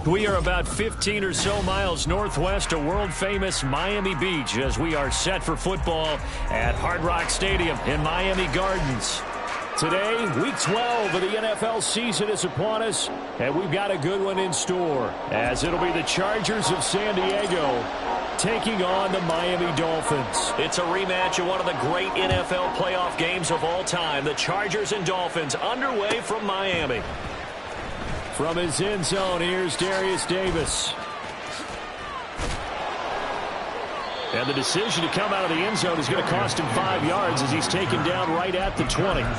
We are about 15 or so miles northwest of world-famous Miami Beach as we are set for football at Hard Rock Stadium in Miami Gardens. Today, Week 12 of the NFL season is upon us, and we've got a good one in store, as it'll be the Chargers of San Diego taking on the Miami Dolphins. It's a rematch of one of the great NFL playoff games of all time. The Chargers and Dolphins underway from Miami. From his end zone, here's Darius Davis. And the decision to come out of the end zone is going to cost him 5 yards as he's taken down right at the 20. At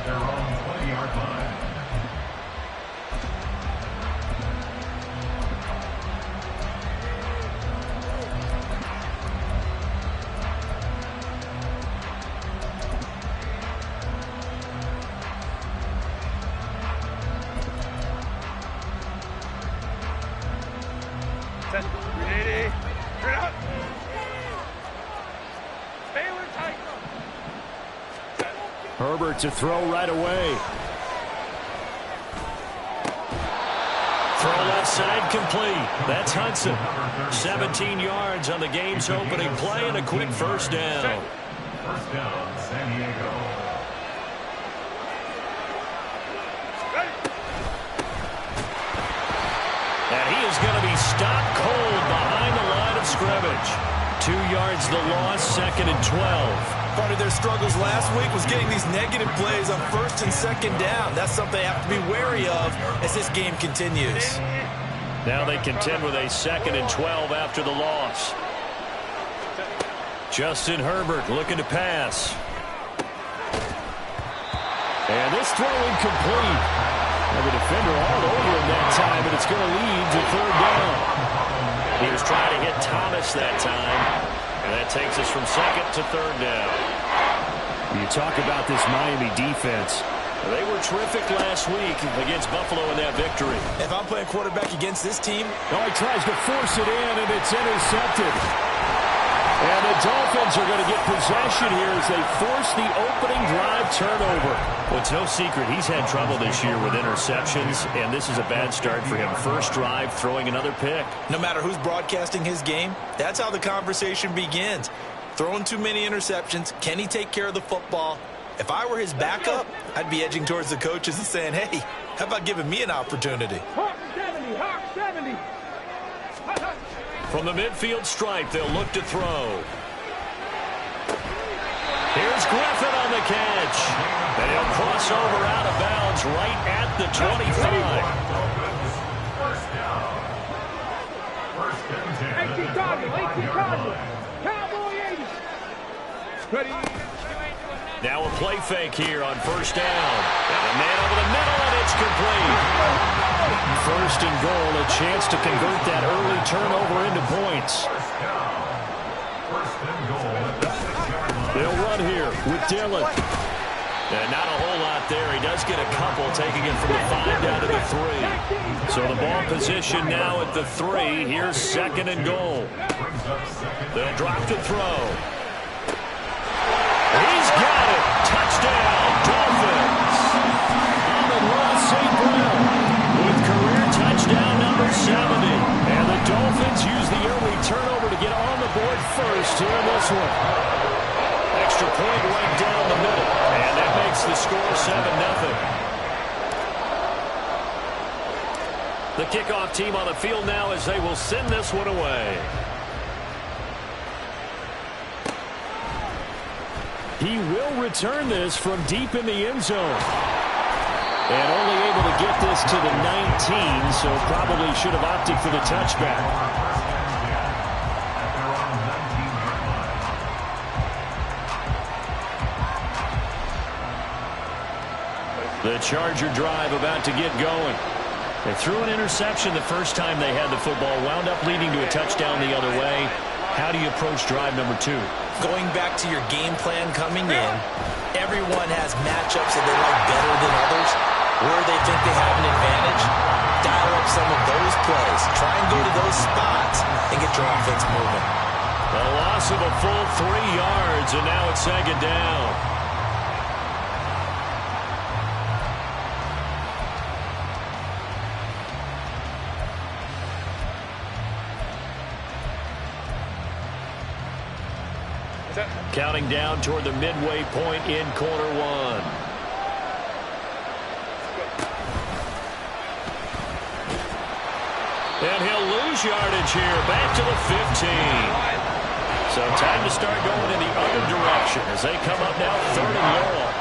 their own 20-yard line. Herbert to throw right away. Throw left side complete. That's Hudson. 17 yards on the game's opening play and a quick first down. First down, San Diego. And he is going to be stopped cold behind the line of scrimmage. 2 yards the loss, second and 12. Part of their struggles last week was getting these negative plays on first and second down. That's something they have to be wary of as this game continues. Now they contend with a second and 12 after the loss. Justin Herbert looking to pass. And this throw incomplete. And the defender all over him that time, but it's going to lead to third down. He was trying to hit Thomas that time. And that takes us from second to third down. You talk about this Miami defense. They were terrific last week against Buffalo in that victory. If I'm playing quarterback against this team. Oh, he tries to force it in, and it's intercepted. And the Dolphins are going to get possession here as they force the opening drive turnover. Well, it's no secret he's had trouble this year with interceptions, and this is a bad start for him. First drive, throwing another pick. No matter who's broadcasting his game, that's how the conversation begins. Throwing too many interceptions, can he take care of the football? If I were his backup, I'd be edging towards the coaches and saying, hey, how about giving me an opportunity? Hawk 70, Hawk 70. From the midfield stripe, they'll look to throw. Here's Griffin on the catch. And he'll cross over out of bounds right at the 25. First down. First and 10. 18 Cardinals. Cowboy 80. Ready. Now a play fake here on first down. And a man over the middle, and it's complete. First and goal, a chance to convert that early turnover into points. First and goal. They'll run here with Dillon. And not a whole lot there. He does get a couple, taking it from the 5 down to the 3. So the ball position now at the 3. Here's second and goal. They'll drop to throw. He's got it. Touchdown, Dolphins. Amon-Ra St. Brown with career touchdown number 70. And the Dolphins use the early turnover to get on the board first here in this one. Extra point right down the middle. And that makes the score 7-0. The kickoff team on the field now as they will send this one away. He will return this from deep in the end zone. And only able to get this to the 19, so probably should have opted for the touchback. The Charger drive about to get going. They threw an interception the first time they had the football, wound up leading to a touchdown the other way. How do you approach drive number 2? Going back to your game plan coming in, everyone has matchups that they like better than others. Where they think they have an advantage, dial up some of those plays. Try and go to those spots and get your offense moving. A loss of a full 3 yards, and now it's second down. Counting down toward the midway point in quarter one. And he'll lose yardage here, back to the 15. So time to start going in the other direction as they come up now 3rd and long.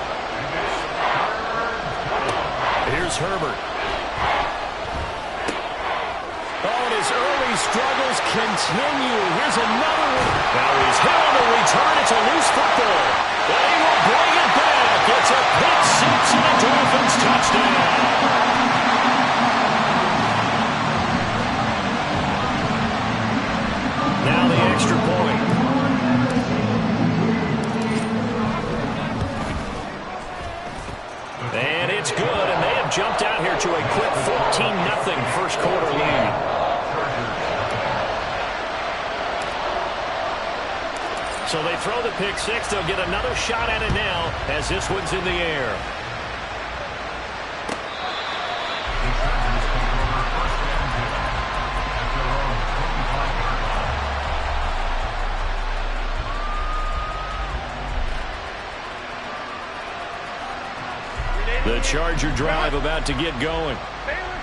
Here's Herbert. Oh, and his early struggles continue. Here's another one. Now he's hit on the return. It's a loose football. They will bring it back. It's a pick six and a Dolphins touchdown. Now the extra point. And it's good, and they have jumped out here to a quick 14-0 first quarter lead. So they throw the pick six. They'll get another shot at it now as this one's in the air. The Charger drive about to get going.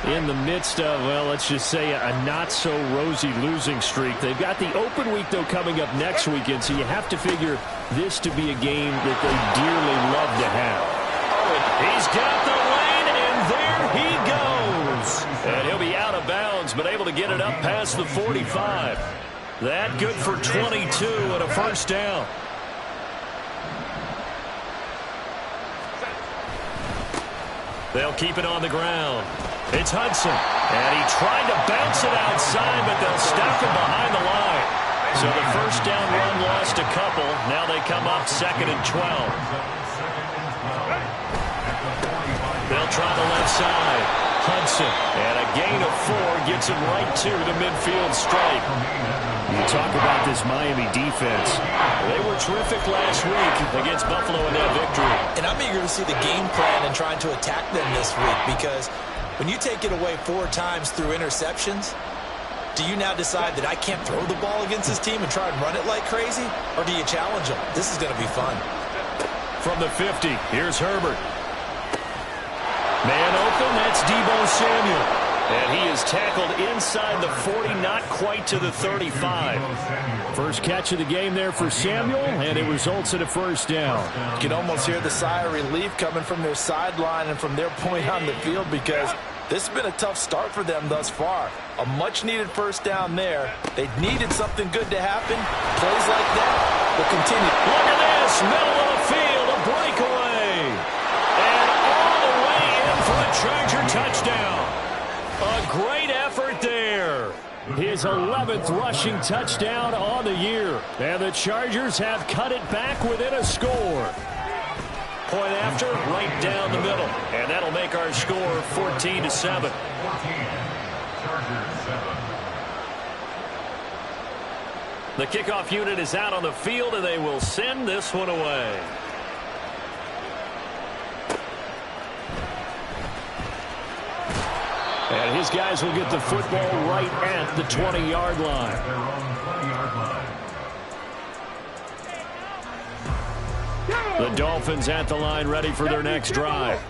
In the midst of, well, let's just say a not-so-rosy losing streak. They've got the open week, though, coming up next weekend, so you have to figure this to be a game that they dearly love to have. He's got the lane, and there he goes. And he'll be out of bounds, but able to get it up past the 45. That good for 22 and a first down. They'll keep it on the ground. It's Hudson. And he tried to bounce it outside, but they'll stop him behind the line. So the first down run lost a couple. Now they come up 2nd and 12. They'll try the left side. Hudson. And a gain of 4 gets him right to the midfield stripe. You talk about this Miami defense. They were terrific last week against Buffalo in that victory. And I'm eager to see the game plan and trying to attack them this week, because when you take it away 4 times through interceptions, do you now decide that I can't throw the ball against this team and try and run it like crazy? Or do you challenge them? This is going to be fun. From the 50, here's Herbert. Man open, that's Deebo Samuel. And he is tackled inside the 40, not quite to the 35. First catch of the game there for Samuel, and it results in a first down. You can almost hear the sigh of relief coming from their sideline and from their point on the field, because this has been a tough start for them thus far. A much-needed first down there. They needed something good to happen. Plays like that will continue. Look at this, middle of the field, a breakaway. And all the way in for a Charger touchdown. A great effort there. His 11th rushing touchdown on the year. And the Chargers have cut it back within a score. Point after, right down the middle. And that'll make our score 14-7. The kickoff unit is out on the field, and they will send this one away. And his guys will get the football right at the 20-yard line. The Dolphins at the line, ready for their next drive.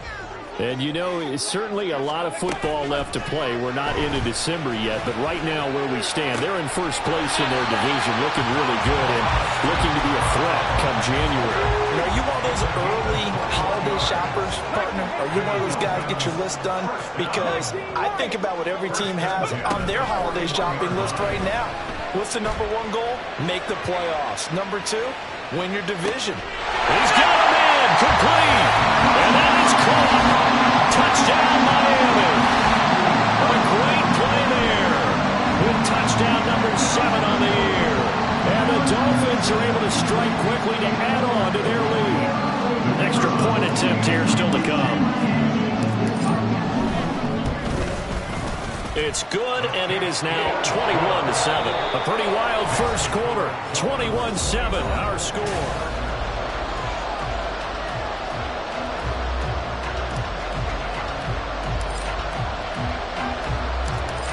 And you know, it's certainly a lot of football left to play. We're not into December yet, but right now where we stand, they're in first place in their division, looking really good and looking to be a threat come January. Are you one of those early holiday shoppers, partner? Are you one of those guys get your list done? Because I think about what every team has on their holiday shopping list right now. What's the number 1 goal? Make the playoffs. Number 2, win your division. He's got him in, complete, and that is caught. Touchdown, Miami. A great play there with touchdown number 7 on the year. And the Dolphins are able to strike quickly to add on to their lead. Extra point attempt here still to come. It's good, and it is now 21-7. A pretty wild first quarter. 21-7, our score.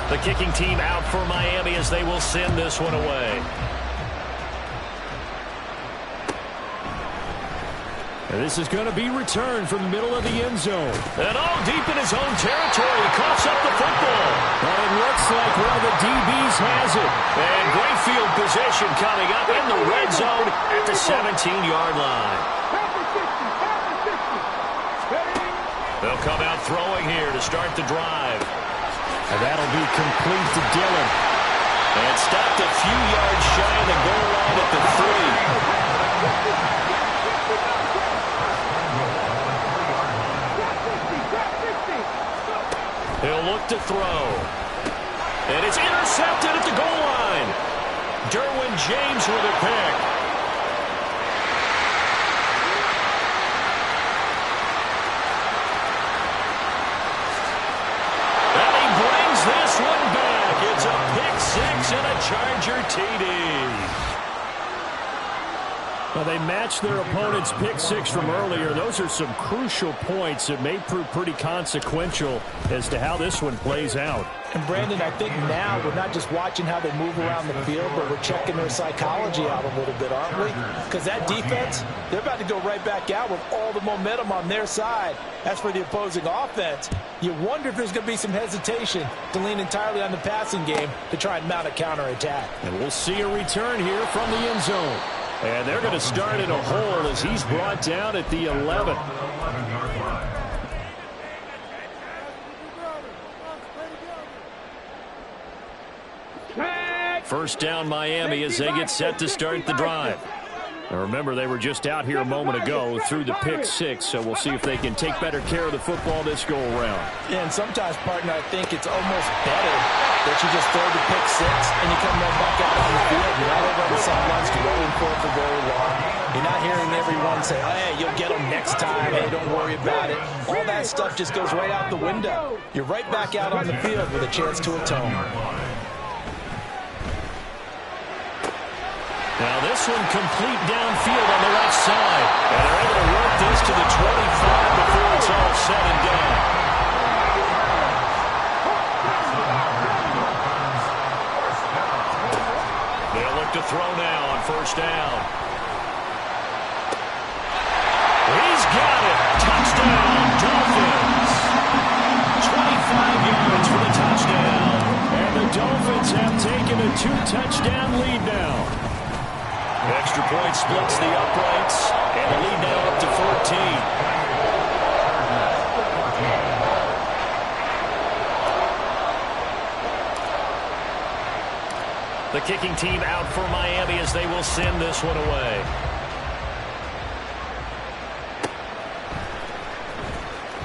The kicking team out for Miami as they will send this one away. And this is going to be returned from the middle of the end zone. And all deep in his own territory. Coughs up the football. But it looks like one of the DBs has it. And great field position coming up in the red zone at the 17-yard line. They'll come out throwing here to start the drive. And that'll be complete to Dillon. And stopped a few yards shy of the goal line at the 3. He'll look to throw. And it's intercepted at the goal line. Derwin James with a pick. And he brings this one back. It's a pick 6 and a Charger TD. Well, they matched their opponent's pick 6 from earlier. Those are some crucial points that may prove pretty consequential as to how this one plays out. And, Brandon, I think now we're not just watching how they move around the field, but we're checking their psychology out a little bit, aren't we? Because that defense, they're about to go right back out with all the momentum on their side. As for the opposing offense, you wonder if there's going to be some hesitation to lean entirely on the passing game to try and mount a counterattack. And we'll see a return here from the end zone. And they're going to start in a hole as he's brought down at the 11. First down Miami as they get set to start the drive. Now remember, they were just out here a moment ago through the pick 6, so we'll see if they can take better care of the football this go around. And sometimes, partner, I think it's almost better that you just throw the pick 6 and you come right back out on the field. You're not over on the sidelines rolling for very long. You're not hearing everyone say, oh, hey, you'll get them next time. Hey, don't worry about it. All that stuff just goes right out the window. You're right back out on the field with a chance to atone. Now this one complete downfield on the left side. And they're able to work this to the 25 before it's all said and done. They'll look to throw now on first down. He's got it. Touchdown, Dolphins. 25 yards for the touchdown. And the Dolphins have taken a 2-touchdown lead now. Extra point splits the uprights, and the lead now up to 14. The kicking team out for Miami as they will send this one away.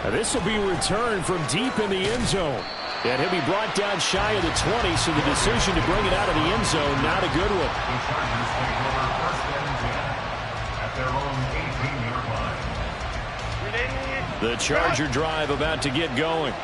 Now this will be returned from deep in the end zone. And he'll be brought down shy of the 20, so the decision to bring it out of the end zone, not a good one. The Charger drive about to get going.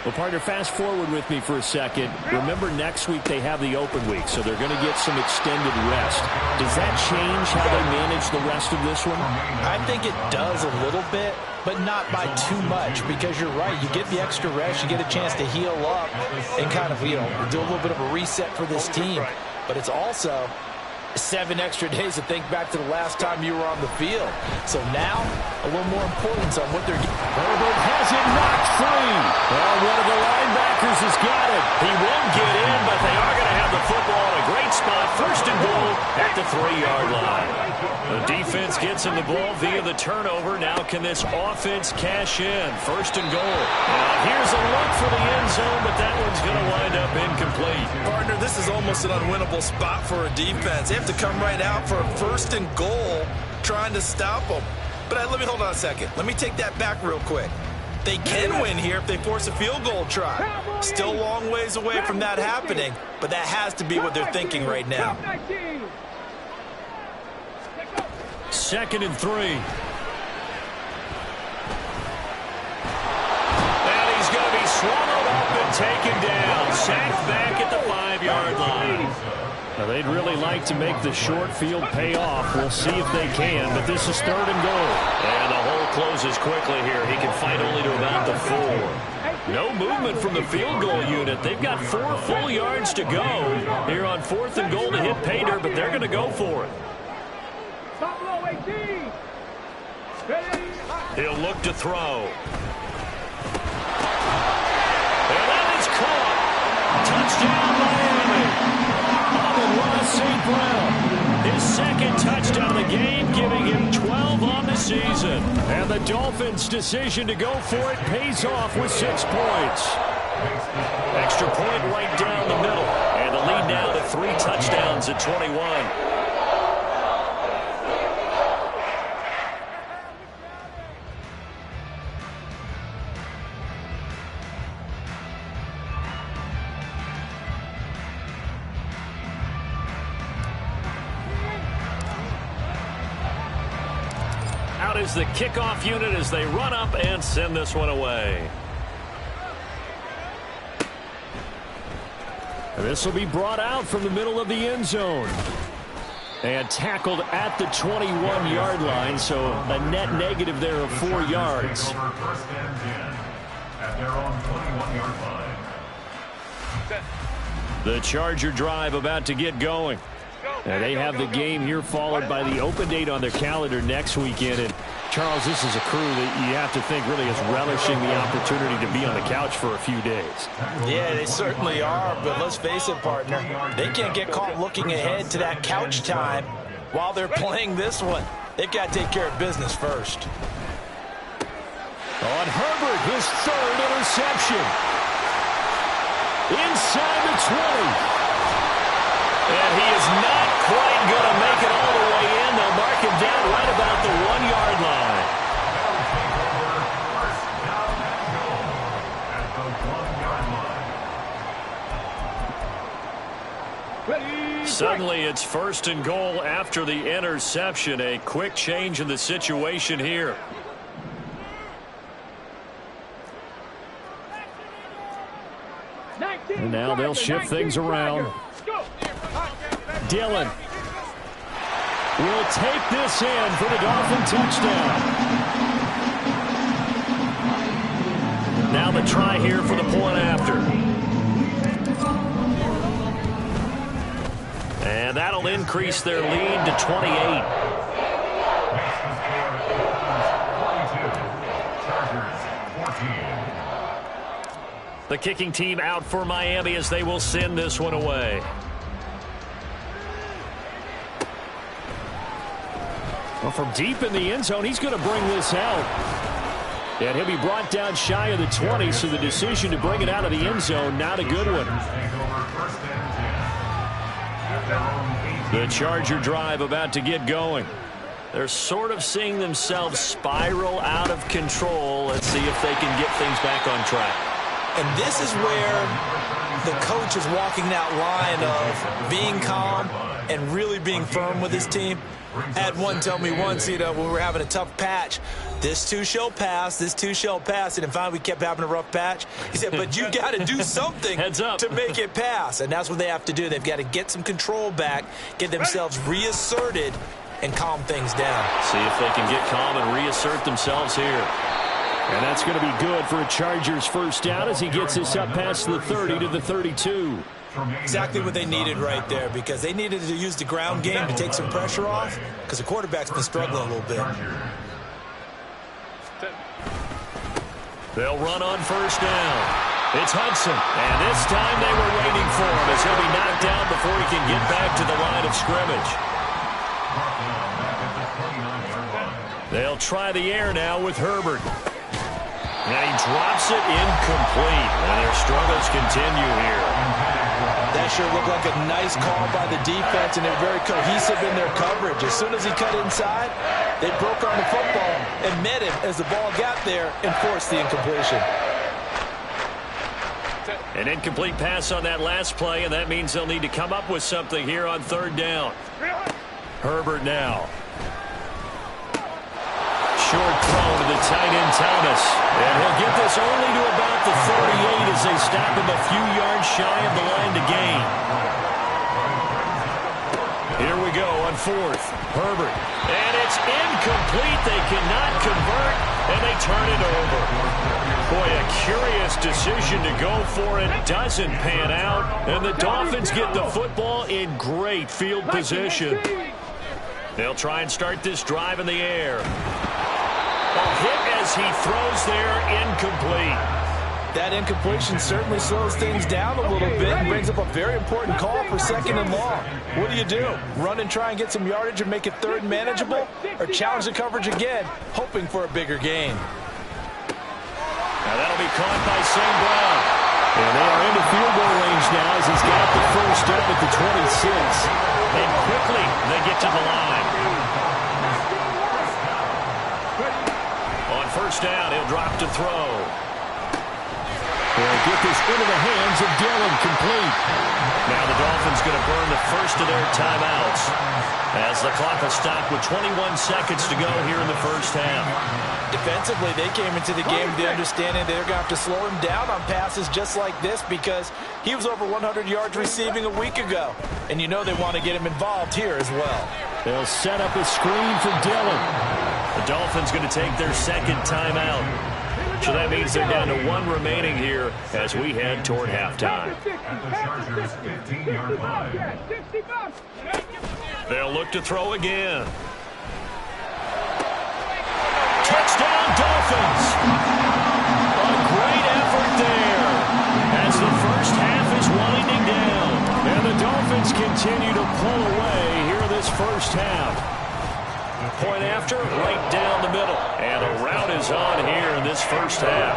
Well, partner, fast forward with me for a second. Remember, next week they have the open week, so they're going to get some extended rest. Does that change how they manage the rest of this one? I think it does a little bit, but not by too much, because you're right. You get the extra rest, you get a chance to heal up and kind of, do a little bit of a reset for this team. But it's also 7 extra days to think back to the last time you were on the field. So now, a little more importance on what they're getting. Herbert has it knocked free. Well, one of the linebackers has got it. He won't get in, but they are going to have the football in a great spot. First and goal at the 3-yard line. The defense gets him the ball via the turnover. Now can this offense cash in? First and goal. Now here's a look for the end zone, but that one's going to wind up incomplete. Partner, this is almost an unwinnable spot for a defense. They have to come right out for a first and goal trying to stop them. But let me hold on a second. Let me take that back real quick. They can win here if they force a field goal try. Still a long ways away from that happening, but that has to be what they're thinking right now. 2nd and 3. And he's going to be swallowed up and taken down. Sacked back at the 5-yard line. Now, they'd really like to make the short field pay off. We'll see if they can, but this is 3rd and goal. And the hole closes quickly here. He can fight only to about the 4. No movement from the field goal unit. They've got 4 full yards to go here on 4th and goal to hit pay dirt, but they're going to go for it. He'll look to throw. And that is caught. Touchdown, Miami. Amon-Ra St. Brown. His second touchdown of the game, giving him 12 on the season. And the Dolphins' decision to go for it pays off with 6 points. Extra point right down the middle. And the lead now to 3 touchdowns at 21. Out is the kickoff unit as they run up and send this one away. And this will be brought out from the middle of the end zone. And tackled at the 21-yard line, so a net negative there of 4 yards. First and 10 at their own 21-yard line. The Charger drive about to get going. And they have the game here followed by the open date on their calendar next weekend. And Charles, this is a crew that you have to think really is relishing the opportunity to be on the couch for a few days. Yeah, they certainly are, but let's face it, partner. They can't get caught looking ahead to that couch time while they're playing this one. They've got to take care of business first. On Herbert, his 3rd interception. Inside the 20. And he is not quite going to make it all the way in. They'll mark him down right about the 1-yard line. Suddenly it's 1st and goal after the interception. A quick change in the situation here. And now they'll shift things around. Dillon will take this in for the Dolphin touchdown. Now the try here for the point after. And that'll increase their lead to 28. The kicking team out for Miami as they will send this one away. Well, from deep in the end zone, he's going to bring this out. And he'll be brought down shy of the 20, so the decision to bring it out of the end zone, not a good one. The Charger drive about to get going. They're sort of seeing themselves spiral out of control. Let's see if they can get things back on track. And this is where the coach is walking that line of being calm and really being firm with his team. I had one tell me once, when we were having a tough patch, this too shall pass, this too shall pass. And finally we kept having a rough patch. He said, but you got to do something to make it pass. And that's what they have to do. They've got to get some control back, get themselves reasserted, and calm things down. See if they can get calm and reassert themselves here. And that's going to be good for a Chargers first down as he gets this up past the 30 to the 32. Exactly what they needed right there, because they needed to use the ground game to take some pressure off, because the quarterback's been struggling a little bit. They'll run on first down. It's Hudson, and this time they were waiting for him as he'll be knocked down before he can get back to the line of scrimmage. They'll try the air now with Herbert. And he drops it incomplete, and their struggles continue here. That sure looked like a nice call by the defense, and they're very cohesive in their coverage. As soon as he cut inside, they broke on the football and met him as the ball got there and forced the incompletion. An incomplete pass on that last play, and that means they'll need to come up with something here on 3rd down. Herbert now. Short throw to the tight end Thomas. And he'll get this only to about the 38 as they stop him a few yards shy of the line to gain. Here we go on 4th. Herbert. And it's incomplete. They cannot convert, and they turn it over. Boy, a curious decision to go for it. Doesn't pan out, and the Dolphins get the football in great field position. They'll try and start this drive in the air. A hit as he throws there, incomplete. That incompletion certainly slows things down a little bit and brings up a very important call for 2nd and long. What do? Run and try and get some yardage and make it 3rd and manageable? Or challenge the coverage again, hoping for a bigger gain? Now that'll be caught by St. Brown. And they are into field goal range now as he's got the first up at the 26. And quickly they get to the line. On first down, he'll drop to throw. They'll get this into the hands of Dillon, complete. Now the Dolphins going to burn the first of their timeouts as the clock will stop with 21 seconds to go here in the first half. Defensively, they came into the game with the understanding they're going to have to slow him down on passes just like this because he was over 100 yards receiving a week ago. And you know they want to get him involved here as well. They'll set up a screen for Dillon. The Dolphins going to take their second timeout. So that means they're down to 1 remaining here as we head toward halftime. They'll look to throw again. Touchdown, Dolphins! A great effort there as the first half is winding down. And the Dolphins continue to pull away here in this first half. Point after, right down the middle. And a rout is on here in this first half.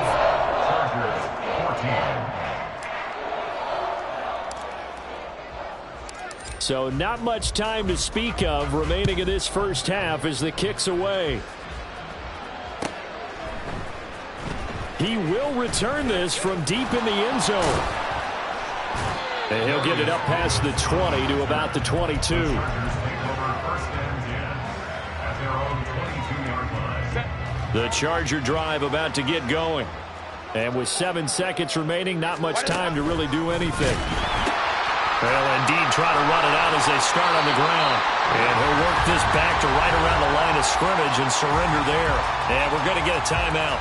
So not much time to speak of remaining in this first half as the kick's away. He will return this from deep in the end zone. And he'll get it up past the 20 to about the 22. The Charger drive about to get going. And with 7 seconds remaining, not much time to really do anything. They'll indeed try to run it out as they start on the ground. And he'll work this back to right around the line of scrimmage and surrender there. And we're going to get a timeout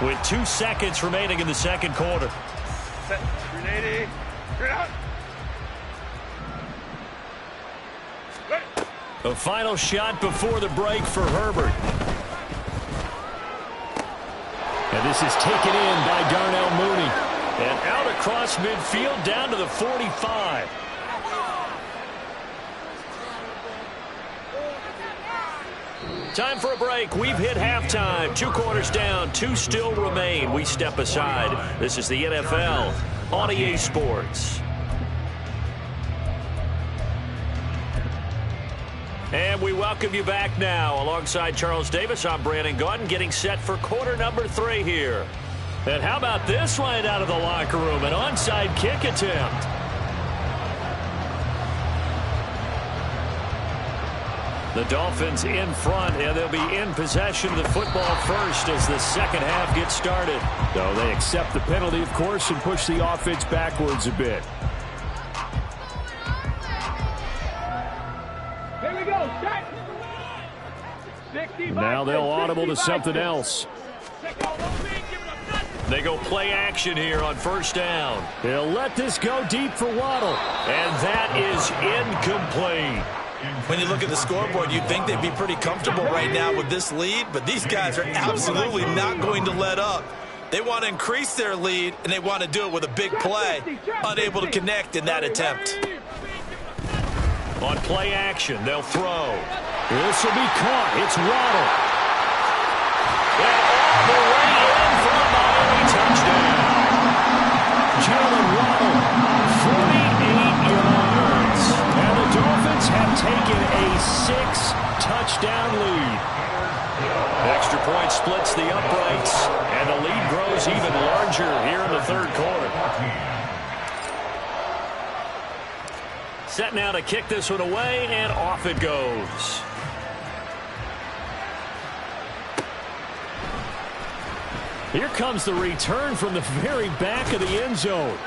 with 2 seconds remaining in the second quarter. Set. 380. Straight out. A final shot before the break for Herbert. And this is taken in by Darnell Mooney. And out across midfield down to the 45. Time for a break. We've hit halftime. 2 quarters down. 2 still remain. We step aside. This is the NFL on EA Sports. And we welcome you back now. Alongside Charles Davis, I'm Brandon Gaudin, getting set for quarter number 3 here. And how about this right out of the locker room? An onside kick attempt. The Dolphins in front, and they'll be in possession of the football first as the second half gets started. So they accept the penalty, of course, and push the offense backwards a bit. Now they'll audible to something else. They go play action here on first down. They'll let this go deep for Waddle. And that is incomplete. When you look at the scoreboard, you'd think they'd be pretty comfortable right now with this lead, but these guys are absolutely not going to let up. They want to increase their lead, and they want to do it with a big play. Unable to connect in that attempt. On play action, they'll throw. This will be caught. It's Waddle. And all the way in for the Miami touchdown. Jalen Waddle, 48 yards. And the Dolphins have taken a 6-touchdown lead. Extra point splits the uprights, and the lead grows even larger here in the third quarter. Set now to kick this one away, and off it goes. Here comes the return from the very back of the end zone.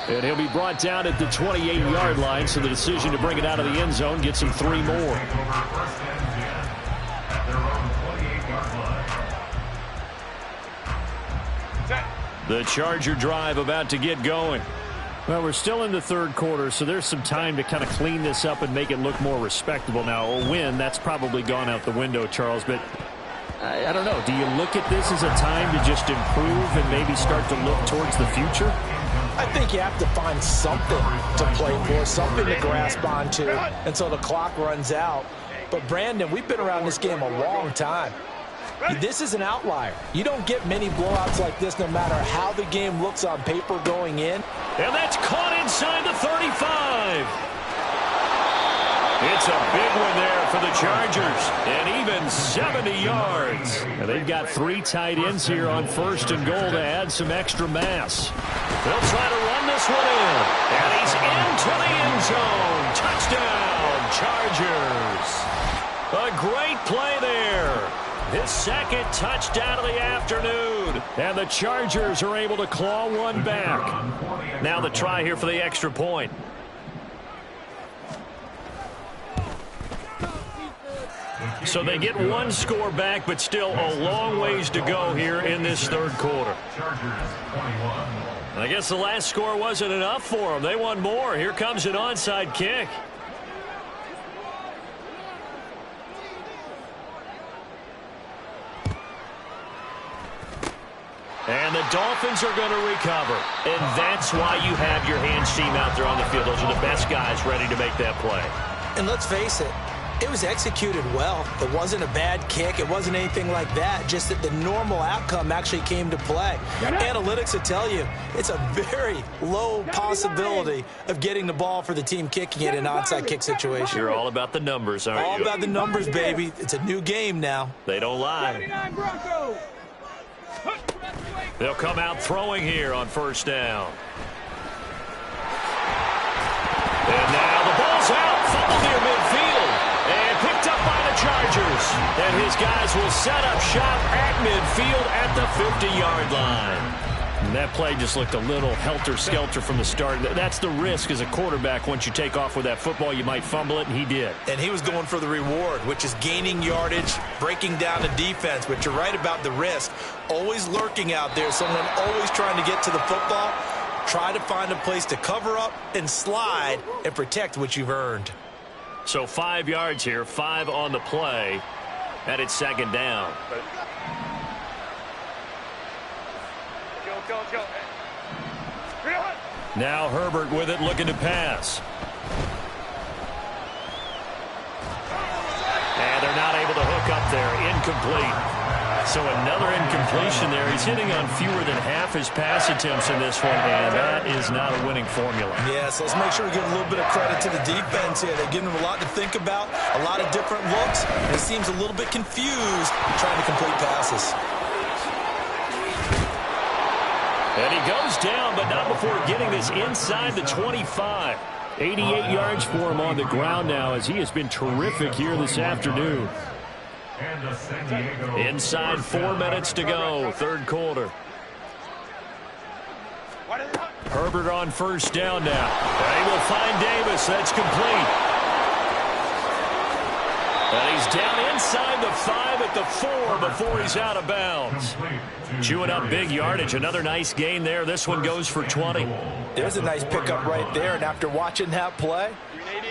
And he'll be brought down at the 28-yard line, so the decision to bring it out of the end zone gets him 3 more. The Charger drive about to get going. Well, we're still in the third quarter, so there's some time to kind of clean this up and make it look more respectable. Now, a win, that's probably gone out the window, Charles, but I don't know. Do you look at this as a time to just improve and maybe start to look towards the future? I think you have to find something to play for, something to grasp onto until the clock runs out. But, Brandon, we've been around this game a long time. This is an outlier. You don't get many blowouts like this no matter how the game looks on paper going in. And that's caught inside the 35. It's a big one there for the Chargers, and even 70 yards. And they've got 3 tight ends here on 1st and goal to add some extra mass. They'll try to run this one in, and he's into the end zone. Touchdown, Chargers. A great play there. His 2nd touchdown of the afternoon. And the Chargers are able to claw one back. Now the try here for the extra point. So they get 1 score back, but still a long ways to go here in this 3rd quarter. I guess the last score wasn't enough for them. They want more. Here comes an onside kick. And the Dolphins are going to recover. And that's why you have your hands team out there on the field. Those are the best guys ready to make that play. And let's face it, it was executed well. It wasn't a bad kick. It wasn't anything like that. Just that the normal outcome actually came to play. Analytics will tell you it's a very low possibility of getting the ball for the team kicking it in an onside kick situation. You're all about the numbers, aren't you? All about the numbers, baby. It's a new game now. They don't lie. They'll come out throwing here on 1st down. And now the ball's out. Fumbled near midfield. And picked up by the Chargers. And his guys will set up shop at midfield at the 50-yard line. And that play just looked a little helter-skelter from the start. That's the risk as a quarterback. Once you take off with that football, you might fumble it, and he did. And he was going for the reward, which is gaining yardage, breaking down the defense. But you're right about the risk. Always lurking out there, someone always trying to get to the football. Try to find a place to cover up and slide and protect what you've earned. So 5 yards here, 5 on the play, and it's 2nd down. Let's go. Now Herbert with it, looking to pass. And they're not able to hook up there. Incomplete. So another incompletion there. He's hitting on fewer than half his pass attempts in this one, and that is not a winning formula. Yes, let's make sure we give a little bit of credit to the defense here. They're giving him a lot to think about, a lot of different looks, and he seems a little bit confused trying to complete passes. And he goes down, but not before getting this inside the 25. 88 yards for him on the ground now, as he has been terrific here this afternoon. Inside 4 minutes to go, 3rd quarter. Herbert on 1st down now. They will find Davis. That's complete. And he's down inside the 5 at the 4 before he's out of bounds. Chewing up big yardage. Another nice gain there. This one goes for 20. There's a nice pickup right there. And after watching that play,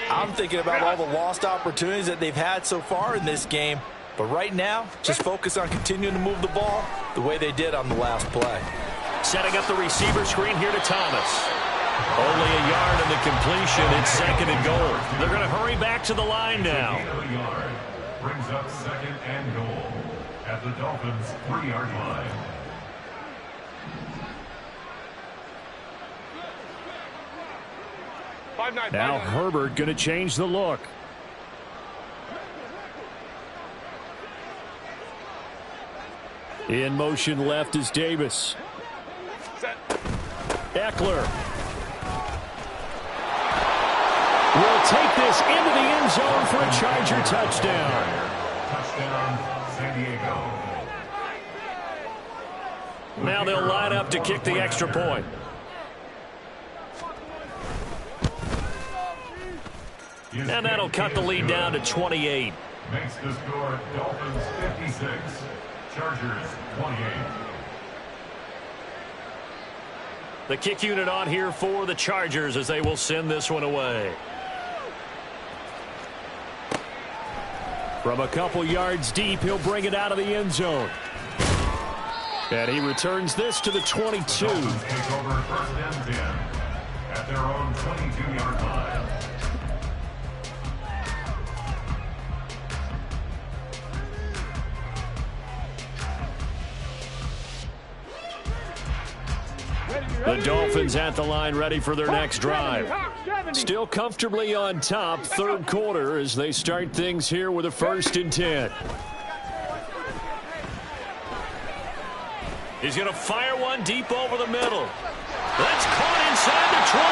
I'm thinking about all the lost opportunities that they've had so far in this game. But right now, just focus on continuing to move the ball the way they did on the last play. Setting up the receiver screen here to Thomas. Only a yard in the completion. It's 2nd and goal. They're going to hurry back to the line now. Brings up 2nd and goal at the Dolphins' 3-yard line. Now Herbert going to change the look. In motion left is Davis. Eckler will take this into the end zone for a Charger touchdown. Touchdown, San Diego. Now they'll line up to kick the extra point. And that'll cut the lead down to 28. Makes the score Dolphins 56, Chargers 28. The kick unit on here for the Chargers as they will send this one away. From a couple yards deep, he'll bring it out of the end zone. And he returns this to the 22. Take over first and 10 at their own 22-yard line. The Dolphins at the line, ready for their next drive. Still comfortably on top, third quarter, as they start things here with a 1st and 10. He's going to fire one deep over the middle. That's caught inside the 20.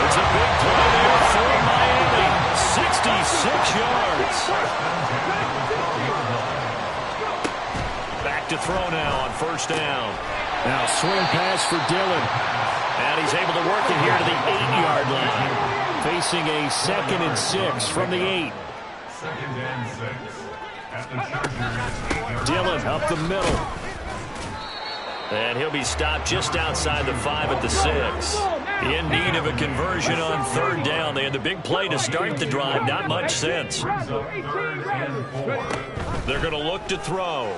It's a big play there for Miami. 66 yards. Back to throw now on 1st down. Now swing pass for Dillon. And he's able to work it here to the 8-yard line. Facing a 2nd and 6 from the 8. 2nd and 6 at the Chargers. Dillon up the middle. And he'll be stopped just outside the 5 at the 6. In need of a conversion on 3rd down. They had the big play to start the drive. Not much sense. They're going to look to throw.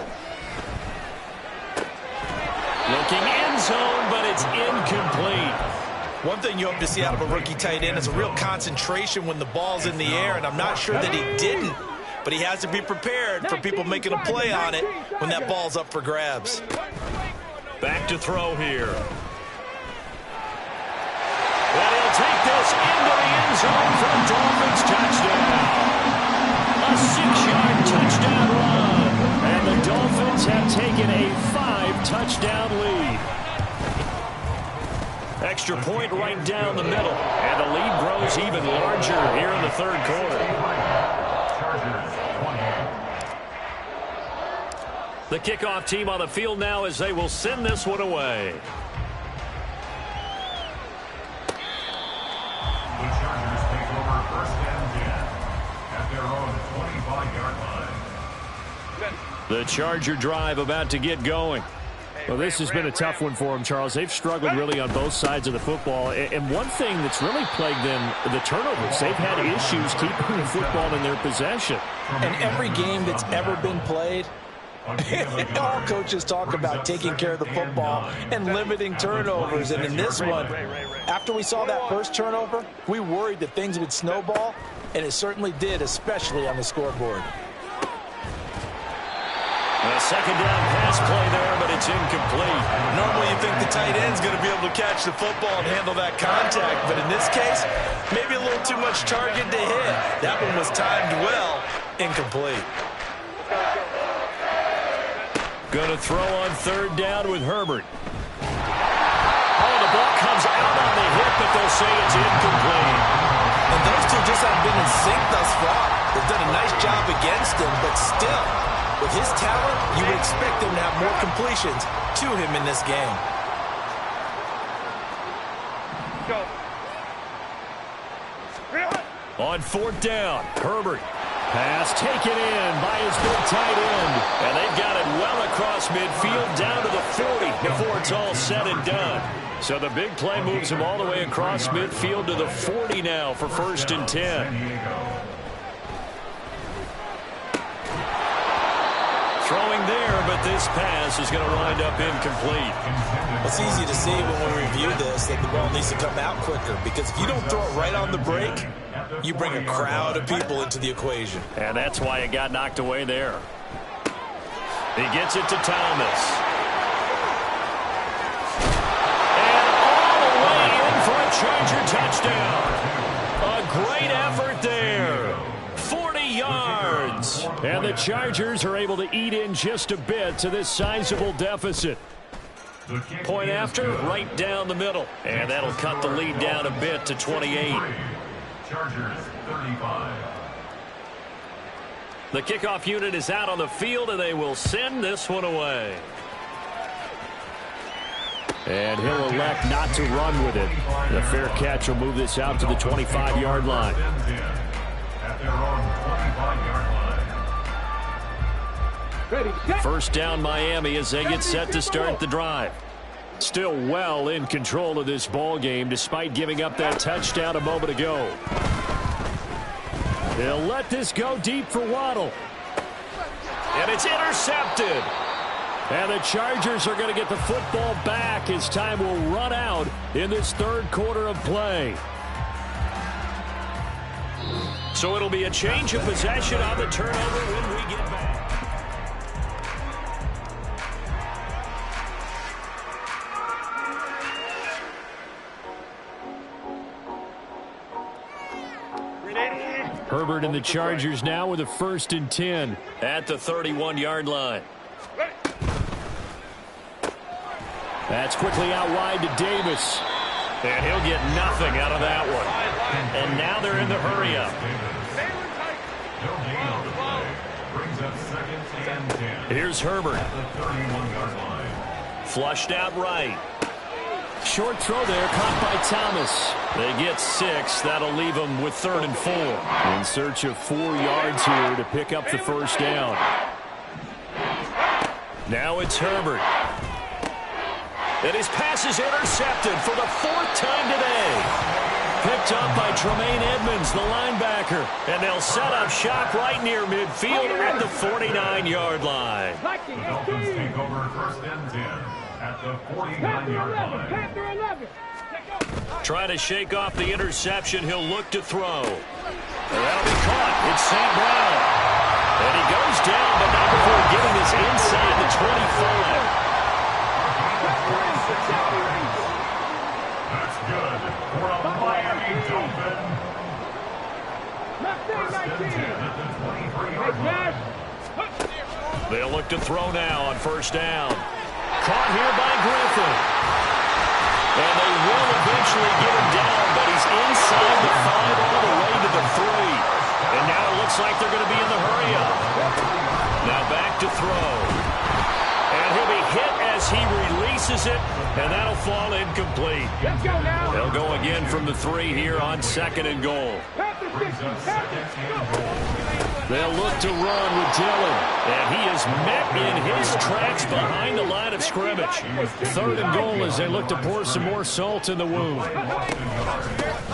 Looking end zone, but it's incomplete. One thing you hope to see out of a rookie tight end is a real concentration when the ball's in the air, and I'm not sure that he didn't, but he has to be prepared for people making a play on it when that ball's up for grabs. Back to throw here. And he'll take this into the end zone for a Dolphins touchdown. A 6-yard touchdown run. And the Dolphins have taken a 5-touchdown lead. Extra point right down the middle. And the lead grows even larger here in the 3rd quarter. The kickoff team on the field now as they will send this one away. The Chargers take over 1st and 10 at their own 25-yard line. The Charger drive about to get going. Well, this has been a tough one for them, Charles. They've struggled really on both sides of the football. And one thing that's really plagued them, the turnovers. They've had issues keeping the football in their possession. And every game that's ever been played, all coaches talk about taking care of the football and limiting turnovers. And in this one, after we saw that first turnover, we worried that things would snowball, and it certainly did, especially on the scoreboard. A 2nd down pass play there, but it's incomplete. Normally you think the tight end's going to be able to catch the football and handle that contact, but in this case, maybe a little too much target to hit. That one was timed well, incomplete. Going to throw on 3rd down with Herbert. Oh, the ball comes out on the hit, but they'll say it's incomplete. And those two just haven't been in sync thus far. They've done a nice job against him, but still, with his talent, you would expect him to have more completions to him in this game. On 4th down, Herbert. Pass taken in by his big tight end. And they've got it well across midfield down to the 40 before it's all said and done. So the big play moves him all the way across midfield to the 40 now for 1st and 10. Throwing there, but this pass is going to wind up incomplete. It's easy to see when we review this that the ball needs to come out quicker, because if you don't throw it right on the break, you bring a crowd of people into the equation. And that's why it got knocked away there. He gets it to Thomas. And all the way in for a Charger touchdown. A great effort there. 40 yards. And the Chargers are able to eat in just a bit to this sizable deficit. Point after, right down the middle. And that'll cut the lead down a bit to 28. Chargers 35. The kickoff unit is out on the field, and they will send this one away. And he'll elect not to run with it. The fair catch will move this out to the 25-yard line. At their own 25-yard line. 1st down Miami as they get set to start the drive. Still well in control of this ball game despite giving up that touchdown a moment ago. He'll let this go deep for Waddle. And it's intercepted. And the Chargers are going to get the football back as time will run out in this third quarter of play. So it'll be a change of possession on the turnover when we get back. Herbert and the Chargers now with a 1st and 10 at the 31-yard line. That's quickly out wide to Davis. And he'll get nothing out of that one. And now they're in the hurry-up. Here's Herbert. Flushed out right. Short throw there, caught by Thomas. They get 6. That'll leave them with 3rd and 4. In search of 4 yards here to pick up the first down. Now it's Herbert. And his pass is intercepted for the 4th time today. Picked up by Tremaine Edmonds, the linebacker. And they'll set up shop right near midfield at the 49-yard line. The Dolphins take over 1st and 10 at the 49-yard line. Trying to shake off the interception. He'll look to throw. And that'll be caught. It's St. Brown. And he goes down, but not before getting this inside the 25. That's good for a Miami Dolphin. 1st and 10 at the 23-yard line. They'll look to throw now on 1st down. Caught here by Griffin. And they will eventually get him down, but he's inside the 5 all the way to the 3. And now it looks like they're going to be in the hurry-up. Now back to throw. And he'll be hit as he releases it, and that'll fall incomplete. They'll go again from the 3 here on 2nd and goal. They'll look to run with Dillon, and he is met in his tracks behind the line of scrimmage. 3rd and goal as they look to pour some more salt in the wound.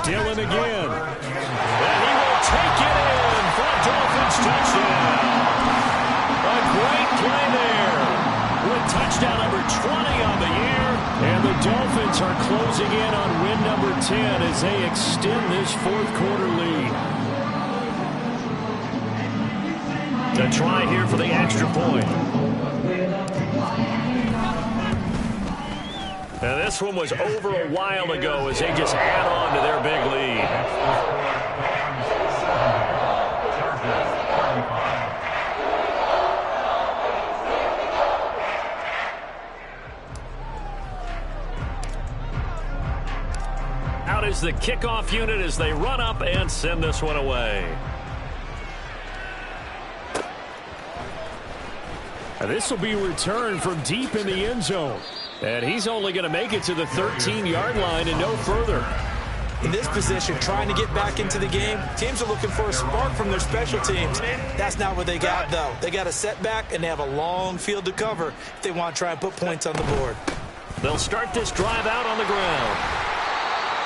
Dillon again. And he will take it in for a Dolphins touchdown. A great play there. With touchdown number 20 on the year. And the Dolphins are closing in on win number 10 as they extend this 4th quarter lead. To try here for the extra point. Now this one was over a while ago as they just add on to their big lead. Out is the kickoff unit as they run up and send this one away. This will be returned from deep in the end zone. And he's only going to make it to the 13-yard line and no further. In this position, trying to get back into the game, teams are looking for a spark from their special teams. That's not what they got, though. They got a setback, and they have a long field to cover if they want to try and put points on the board. They'll start this drive out on the ground.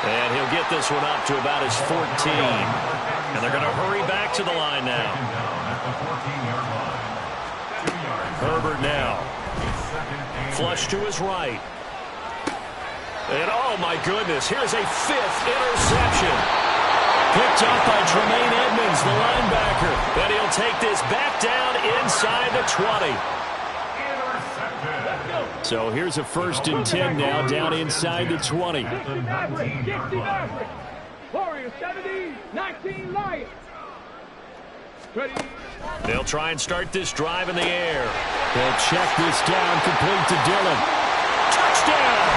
And he'll get this one up to about his 14. And they're going to hurry back to the line now. Herbert now. Flush to his right. And oh my goodness, here's a 5th interception. Picked up by Tremaine Edmonds, the linebacker. And he'll take this back down inside the 20. So here's a 1st and 10 now down inside the 20. Warriors 70, 19 Lions. They'll try and start this drive in the air. They'll check this down, complete to Dillon. Touchdown!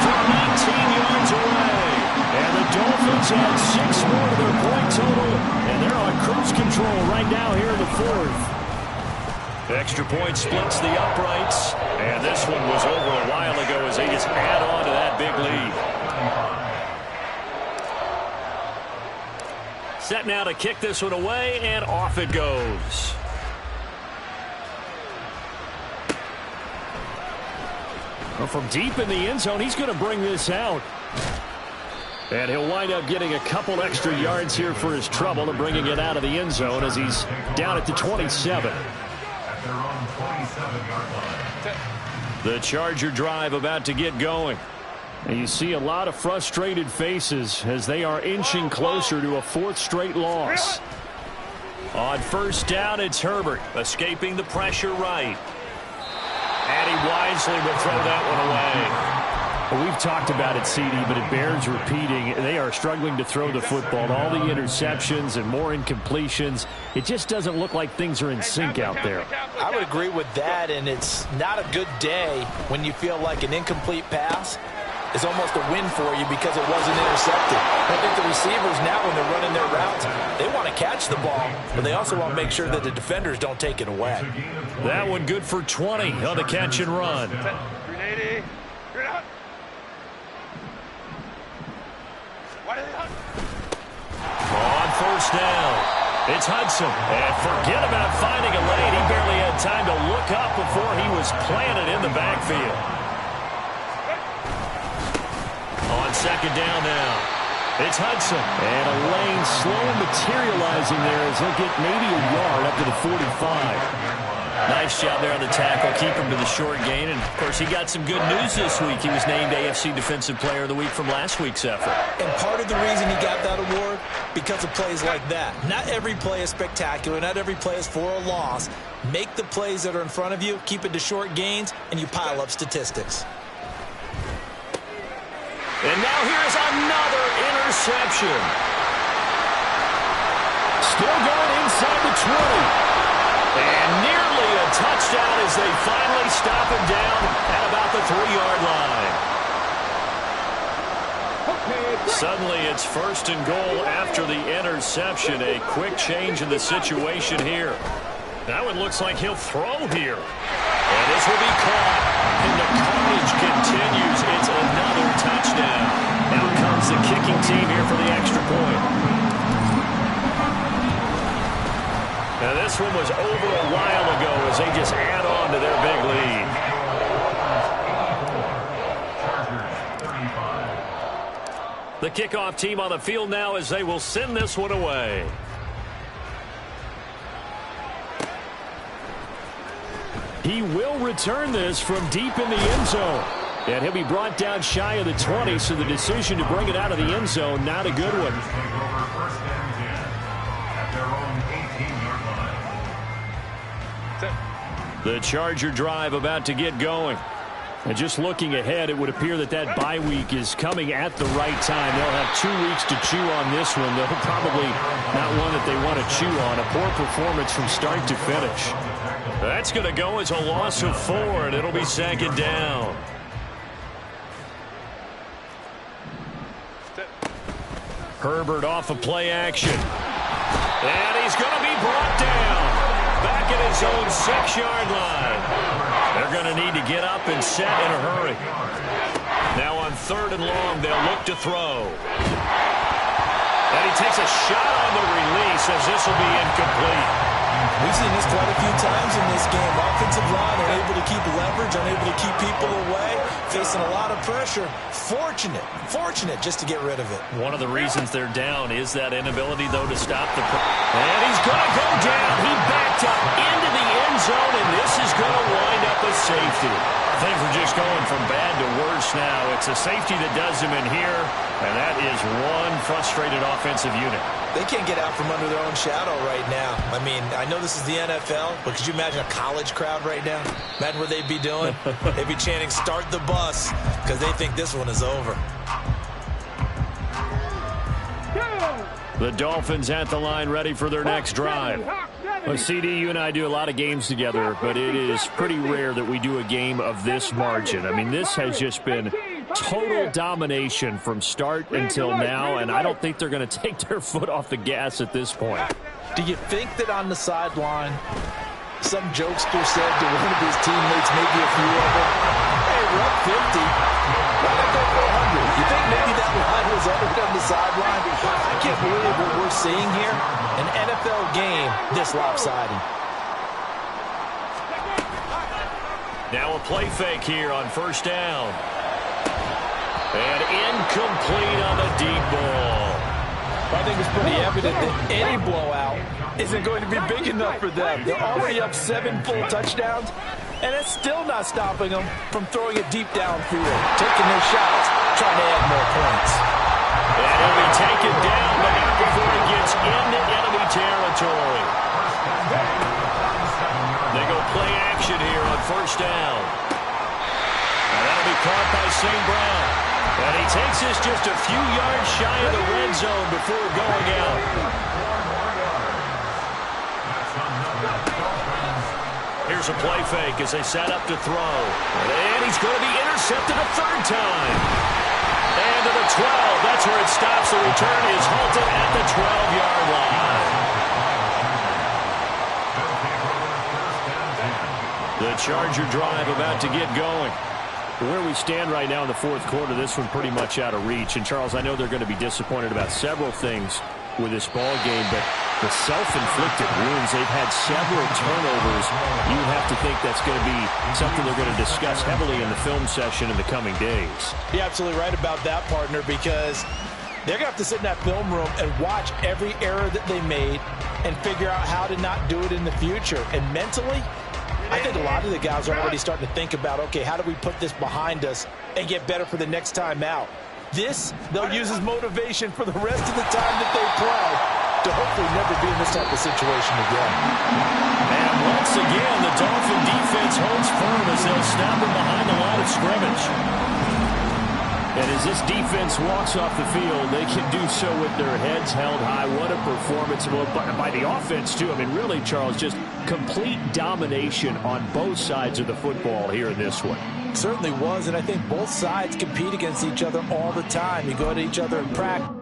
From 19 yards away. And the Dolphins add 6 more to their point total. And they're on cruise control right now here in the 4th. Extra point splits the uprights. And this one was over a while ago as they just add on to that big lead. Set now to kick this one away, and off it goes. Well, from deep in the end zone, he's going to bring this out. And he'll wind up getting a couple extra yards here for his trouble and bringing it out of the end zone as he's down at the 27. At their own 27-yard line. The Charger drive about to get going. And you see a lot of frustrated faces as they are inching closer to a fourth straight loss. On first down, it's Herbert, escaping the pressure right. And he wisely will throw that one away. Well, we've talked about it, CD, but it bears repeating. They are struggling to throw the football. All the interceptions and more incompletions. It just doesn't look like things are in sync out there. I would agree with that, and it's not a good day when you feel like an incomplete pass is almost a win for you because it wasn't intercepted. I think the receivers now, when they're running their routes, they want to catch the ball, but they also want to make sure that the defenders don't take it away. That one good for 20 on the catch and run. 380. You're out. On first down, it's Hudson. And forget about finding a lane. He barely had time to look up before he was planted in the backfield. On second down now, it's Hudson. And a lane slowly materializing there as he'll get maybe a yard up to the 45. Nice job there on the tackle. Keep him to the short gain. And, of course, he got some good news this week. He was named AFC Defensive Player of the Week from last week's effort. And part of the reason he got that award, because of plays like that. Not every play is spectacular. Not every play is for a loss. Make the plays that are in front of you, keep it to short gains, and you pile up statistics. And now here's another interception. Still going inside the 20. And nearly a touchdown as they finally stop him down at about the 3-yard line. Suddenly it's first and goal after the interception. A quick change in the situation here. That one looks like he'll throw here. And this will be caught. And the carnage continues. It's another touchdown. Now comes the kicking team here for the extra point. Now this one was over a while ago as they just add on to their big lead. The kickoff team on the field now as they will send this one away. He will return this from deep in the end zone. And he'll be brought down shy of the 20, so the decision to bring it out of the end zone, not a good one. The Charger drive about to get going. And just looking ahead, it would appear that that bye week is coming at the right time. They'll have 2 weeks to chew on this one, though probably not one that they want to chew on. A poor performance from start to finish. That's going to go as a loss of 4, and it'll be second down. Herbert off of play action. And he's going to be brought down. Back at his own 6-yard line. They're going to need to get up and set in a hurry. Now on 3rd and long, they'll look to throw. And he takes a shot on the release as this will be incomplete. We've seen this quite a few times in this game. Offensive line unable to keep leverage, unable to keep people away, facing a lot of pressure. Fortunate just to get rid of it. One of the reasons they're down is that inability, though, to stop the and he's going to go down. He backed up into the end zone, and this is going to wind up a safety. Things are just going from bad to worse now. It's a safety that does him in here, and that is one frustrated offensive unit. They can't get out from under their own shadow right now. I mean, I know this is the NFL, but could you imagine a college crowd right now? Imagine what they'd be doing. They'd be chanting, "Start the bus," because they think this one is over. The Dolphins at the line, ready for their next drive. Well, CD, you and I do a lot of games together, but it is pretty rare that we do a game of this margin. I mean, this has just been total domination from start until now, and I don't think they're going to take their foot off the gas at this point. Do you think that on the sideline, some jokester said to one of his teammates, maybe a few of them, "Hey, we're up 50. Why not go for 100? You think maybe that line was uttered on the sideline? I can't believe what we're seeing here. An NFL game this lopsided. Now a play fake here on first down. And incomplete on the deep ball. I think it's pretty evident that any blowout isn't going to be big enough for them. They're already up 7 full touchdowns, and it's still not stopping them from throwing it deep downfield, taking their shots, trying to add more points. And he'll be taken down, but not before he gets into enemy territory. They go play action here on first down. And that'll be caught by St. Brown. And he takes this just a few yards shy of the red zone before going out. Here's a play fake as they set up to throw. And he's going to be intercepted a third time. And to the 12. That's where it stops. The return is halted at the 12-yard line. The Charger drive about to get going. Where we stand right now in the fourth quarter, this one pretty much out of reach. And, Charles, I know they're going to be disappointed about several things with this ball game, but the self-inflicted wounds, they've had several turnovers. You have to think that's going to be something they're going to discuss heavily in the film session in the coming days. You're absolutely right about that, partner, because they're going to have to sit in that film room and watch every error that they made and figure out how to not do it in the future. And mentally, I think a lot of the guys are already starting to think about, okay, how do we put this behind us and get better for the next time out? This, they'll use as motivation for the rest of the time that they play to hopefully never be in this type of situation again. And once again, the Dolphin defense holds firm as they'll snap them behind the line of scrimmage. And as this defense walks off the field, they can do so with their heads held high. What a performance by the offense, too. I mean, really, Charles, just complete domination on both sides of the football here in this one. Certainly was, and I think both sides compete against each other all the time. You go to each other in practice.